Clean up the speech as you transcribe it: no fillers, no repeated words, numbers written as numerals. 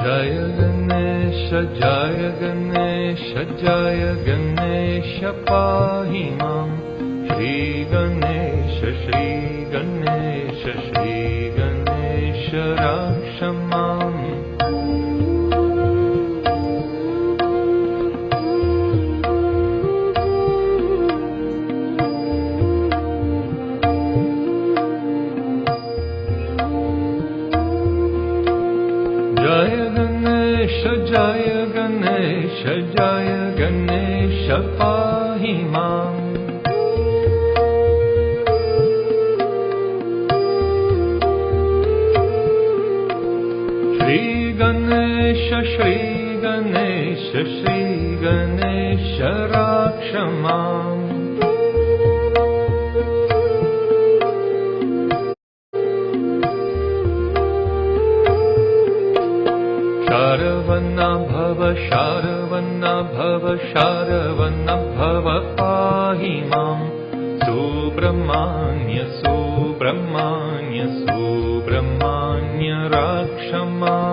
जय गणेश जय गणेश पाहि मां श्री गणेश रक्ष माम् जय गणेश पाहि माम् श्री गणेश रक्ष माम् शारवन्न भव पाहि मां सुब्रह्मण्य रक्ष माम्